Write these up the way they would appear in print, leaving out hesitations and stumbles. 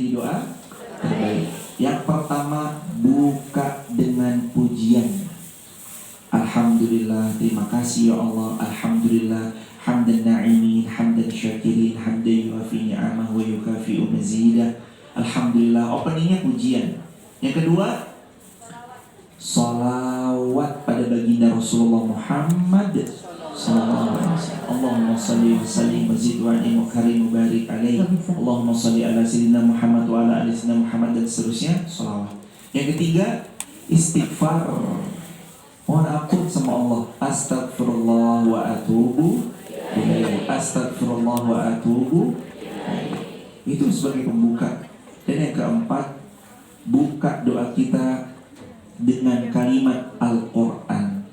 jadi doa terbaik. Yang pertama, buka dengan pujian. Alhamdulillah, terima kasih ya Allah. Alhamdulillah, hamdan na'imin, hamdan syakirin, hamdan yuafi ni'amah wa yukafi'u mazidah. Alhamdulillah, openingnya pujian. Yang kedua, salawat pada baginda Rasulullah Muhammad sallallahu alaihi wasallam. Allahumma salli wa sallim wa zid wa anim wa karim wa barik alaihi. Allahumma salli ala sayyidina Muhammad wa ala ali sayyidina Muhammad, dan seterusnya, salawat. Yang ketiga, istighfar. Mohon ampun sama Allah. Astagfirullah wa atubu ilaihi. Astagfirullah wa atubu ilaihi. Itu sebagai pembuka. Dan yang keempat, buka doa kita dengan kalimat Al-Quran.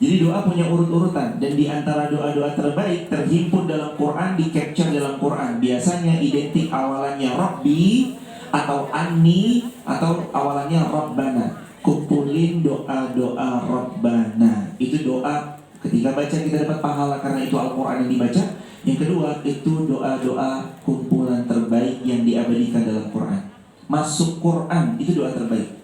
Jadi doa punya urut-urutan, dan di antara doa-doa terbaik terhimpun dalam Quran, di capture dalam Quran. Biasanya identik awalannya Rabbi atau Anni, atau awalannya Rabbana. Kumpulin doa-doa Rabbana. Itu doa ketika baca kita dapat pahala karena itu Al-Quran yang dibaca. Yang kedua, itu doa-doa kumpulan terbaik yang diabadikan dalam Quran. Masuk Quran, itu doa terbaik.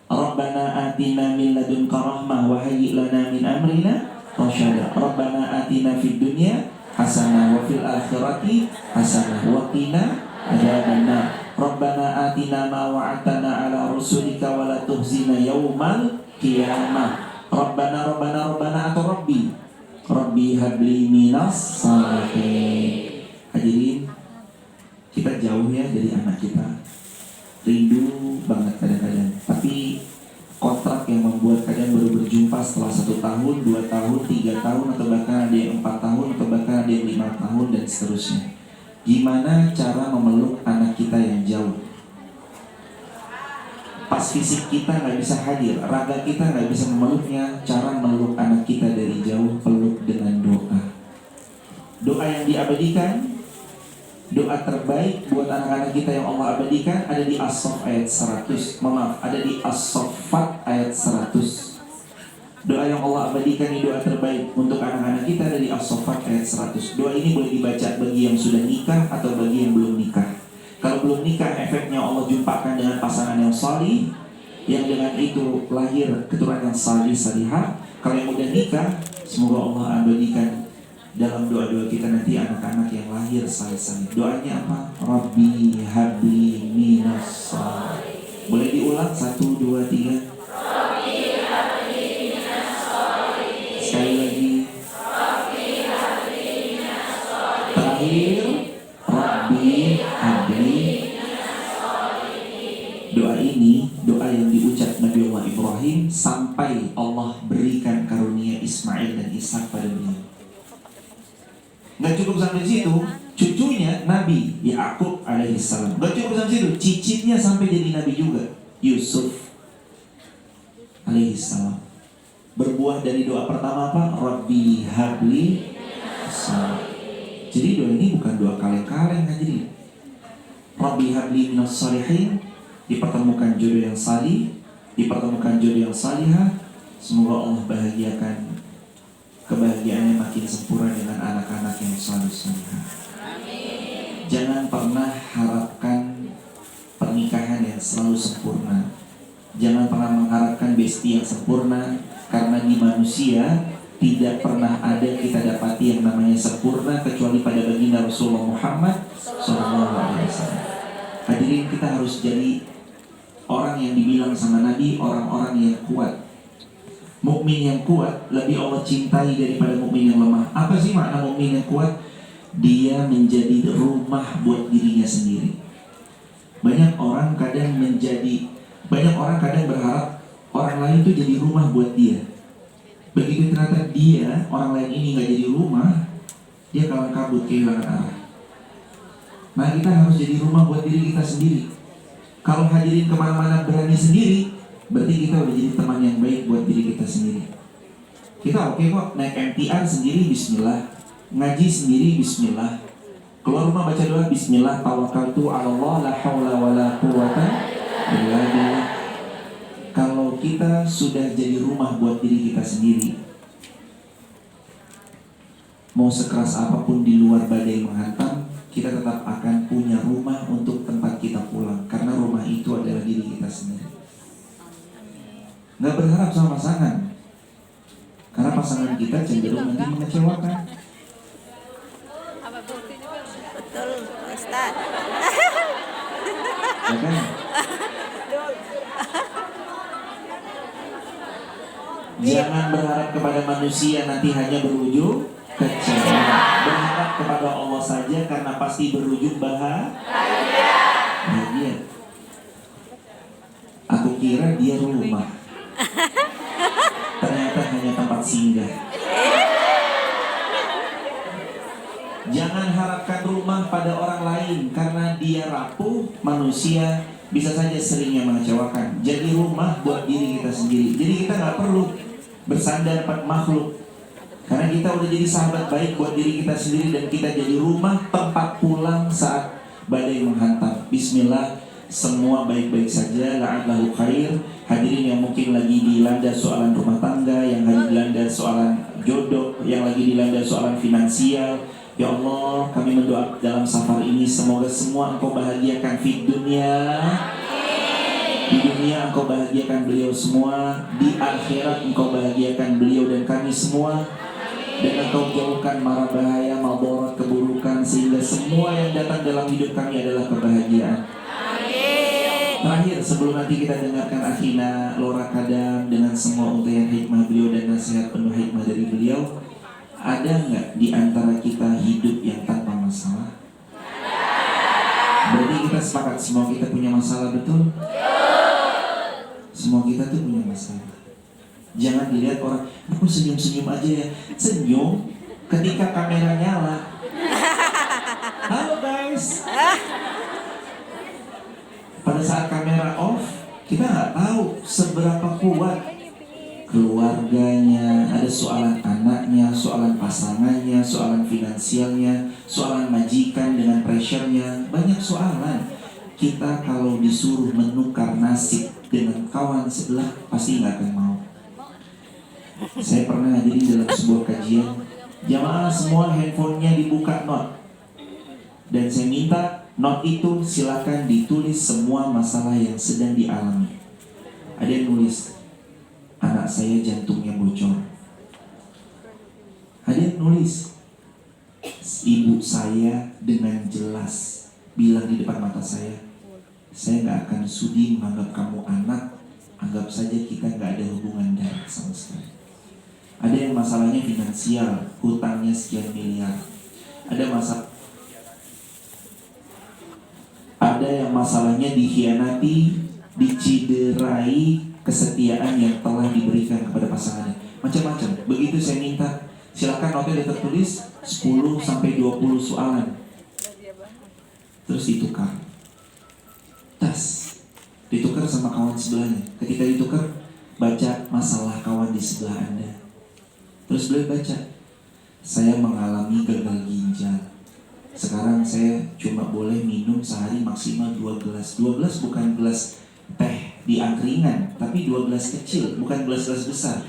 Rabbana atina min ladunka rahmah wa hayyi lana min amrina rasyada. Rabbana atina fid dunya hasanah wa fil akhirati hasanah wa qina adzabannar. Rabbana atina ma wa'adtana ala rusulika wa la tuhzina yaumal qiyamah. Rabbana atau Rabbi habli minas salihin. Hadirin, kita jauh ya dari anak kita. Rindu banget kadang-kadang. Tapi kontrak yang membuat kadang baru berjumpa setelah 1 tahun, 2 tahun, 3 tahun, atau bahkan ada yang 4 tahun, atau bahkan ada yang 5 tahun, dan seterusnya. Gimana cara memeluk anak kita yang jauh? Pas fisik kita gak bisa hadir, raga kita gak bisa memeluknya. Cara meluk anak kita dari jauh, peluk dengan doa. Doa yang diabadikan, doa terbaik buat anak-anak kita yang Allah abadikan ada di As-Saff ayat 100. Ada di As-Saffat ayat 100. Doa yang Allah abadikan ini doa terbaik untuk anak-anak kita ada di As-Saffat ayat 100. Doa ini boleh dibaca bagi yang sudah nikah atau bagi yang belum nikah. Kalau belum nikah, efeknya Allah jumpakan dengan pasangan yang salih, yang dengan itu lahir keturunan yang salih salihah. Kalau yang udah nikah, semoga Allah abadikan dalam doa-doa kita nanti anak-anak yang lahir salih-salih. Doanya apa? Rabbi habli minas salihin. Boleh diulang? 1, 2, 3. Rabbi habli minas salihin. Sekali lagi. Rabbi habli minas salihin. Terakhir, Rabbi habli minas salihin. Doa ini doa yang diucap Nabi Allah Ibrahim sampai Allah berikan karunia Ismail dan Ishak pada beliau. Gak cukup sampai situ, cucunya Nabi Yakub alaihissalam. Gak cukup sampai situ, cicitnya sampai jadi Nabi juga, Yusuf alaihissalam. Berbuah dari doa pertama apa? Rabbi habli salam. Jadi doa ini bukan doa kaleng-kaleng, hadirin. Rabbi habli minas salihin, dipertemukan jodoh yang salih, dipertemukan jodoh yang salihah. Semoga Allah bahagiakan, kebahagiaannya makin sempurna dengan anak-anak yang salih salihah. Jangan pernah harapkan pernikahan yang selalu sempurna. Jangan pernah mengharapkan besti yang sempurna, karena di manusia tidak pernah ada kita dapati yang namanya sempurna kecuali pada baginda Rasulullah Muhammad SAW. Hadirin, kita harus jadi orang yang dibilang sama Nabi orang-orang yang kuat. Mukmin yang kuat lebih Allah cintai daripada mukmin yang lemah. Apa sih makna mukmin yang kuat? Dia menjadi rumah buat dirinya sendiri. Banyak orang kadang berharap orang lain itu jadi rumah buat dia. Begitu ternyata dia, orang lain ini gak jadi rumah, dia kalang kabut, kehilangan arah. Nah, kita harus jadi rumah buat diri kita sendiri. Kalau hadirin kemana-mana berani sendiri, berarti kita udah jadi teman yang baik buat diri kita sendiri. Kita oke kok, naik MTR sendiri bismillah, ngaji sendiri bismillah, keluar rumah baca doa bismillah, tawakkaltu 'ala Allah la haula wala quwwata illa billah. Kalau kita sudah jadi rumah buat diri kita sendiri, mau sekeras apapun di luar badai menghantam, kita tetap akan punya rumah untuk tempat nggak berharap sama pasangan, karena pasangan kita cenderung nanti mengecewakan. Betul, Ustaz. Ya kan? Jangan berharap kepada manusia nanti hanya berujung kecewa. Berharap kepada Allah saja karena pasti berujung bahagia. Aku kira dia rumah, ternyata hanya tempat singgah. Jangan harapkan rumah pada orang lain, karena dia rapuh. Manusia bisa saja seringnya mengecewakan. Jadi rumah buat diri kita sendiri. Jadi kita nggak perlu bersandar pada makhluk, karena kita udah jadi sahabat baik buat diri kita sendiri, dan kita jadi rumah tempat pulang saat badai menghantam. Bismillah, semua baik-baik saja. La'allahu khair. Hadirin yang mungkin lagi dilanda soalan rumah tangga, yang lagi dilanda soalan jodoh, yang lagi dilanda soalan finansial, ya Allah, kami mendoa dalam safar ini semoga semua Engkau bahagiakan di dunia. Di dunia Engkau bahagiakan beliau semua, di akhirat Engkau bahagiakan beliau dan kami semua, dan Engkau jauhkan mara bahaya, madarat, keburukan, sehingga semua yang datang dalam hidup kami adalah kebahagiaan. Terakhir, sebelum nanti kita dengarkan akhina Lora Kadam dengan semua untayan hikmah beliau dan nasihat penuh hikmah dari beliau, ada nggak di antara kita hidup yang tanpa masalah? Berarti kita sepakat semua kita punya masalah, betul? Semua kita tuh punya masalah. Jangan dilihat orang, aku senyum-senyum aja ya. Senyum ketika kamera nyala. Halo guys. Pada saat kamera off, kita nggak tahu seberapa kuat keluarganya, ada soalan anaknya, soalan pasangannya, soalan finansialnya, soalan majikan dengan pressure-nya, banyak soalan. Kita kalau disuruh menukar nasib dengan kawan sebelah pasti nggak akan mau. Saya pernah hadirin dalam sebuah kajian, jamaah semua handphonenya dibuka note, dan saya minta note itu silakan ditulis semua masalah yang sedang dialami. Ada yang nulis, anak saya jantungnya bocor. Ada yang nulis, ibu saya dengan jelas bilang di depan mata saya nggak akan sudi menganggap kamu anak, anggap saja kita nggak ada hubungan darah sama sekali. Ada yang masalahnya finansial, hutangnya sekian miliar. Ada yang masalahnya dikhianati, diciderai kesetiaan yang telah diberikan kepada pasangannya. Macam-macam. Begitu saya minta, silakan notnya tertulis 10-20 soalan. Terus ditukar. Ditukar sama kawan sebelahnya. Ketika ditukar, baca masalah kawan di sebelah Anda. Terus beliau baca, saya mengalami gagal ginjal. Sekarang saya cuma boleh minum sehari maksimal 2 gelas. 2 gelas bukan gelas teh di angkringan, tapi 2 gelas kecil, bukan gelas-gelas besar.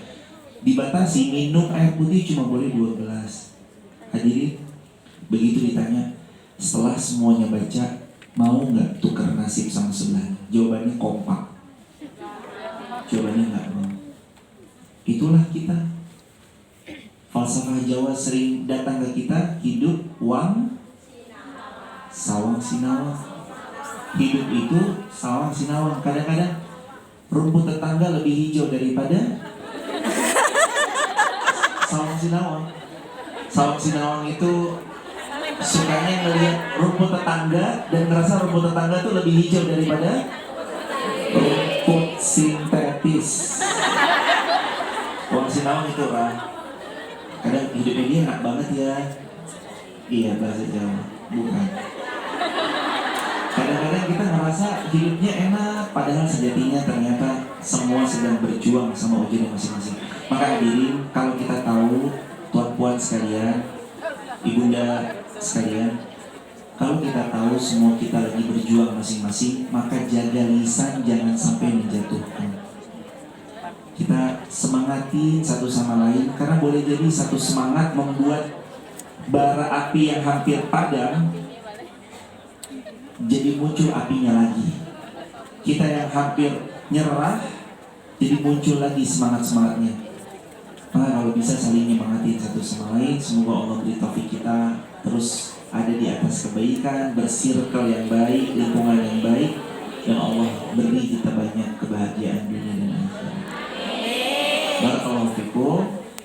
Dibatasi, minum air putih cuma boleh 2 gelas. Hadirin, begitu ditanya, setelah semuanya baca, mau nggak tukar nasib sama sebelahnya? Jawabannya kompak. Jawabannya nggak mau. Itulah kita. Falsafah Jawa sering datang ke kita, hidup wang sawang sinawang. Hidup itu sawang sinawang. Kadang-kadang rumput tetangga lebih hijau daripada sawang sinawang. Sawang sinawang itu sukanya ngelihat rumput tetangga dan merasa rumput tetangga itu lebih hijau daripada rumput sintetis. Sawang sinawang itu kadang hidupnya dia enak banget ya. Iya, bahasa Jawa. Bukan. Kadang-kadang kita ngerasa hidupnya enak, padahal sejatinya ternyata semua sedang berjuang sama ujian masing-masing. Maka hadirin, kalau kita tahu, tuan puan sekalian, ibunda sekalian, kalau kita tahu semua kita lagi berjuang masing-masing, maka jaga lisan jangan sampai menjatuhkan. Kita semangatin satu sama lain, karena boleh jadi satu semangat membuat bara api yang hampir padam jadi muncul apinya lagi. Kita yang hampir nyerah Jadi muncul lagi semangat-semangatnya. Maka kalau bisa saling nyemangatin satu sama lain. Semoga Allah beri taufik kita terus ada di atas kebaikan, bersirkel yang baik, lingkungan yang baik, dan Allah beri kita banyak kebahagiaan dunia dan akhirat. Barakallahu fikum.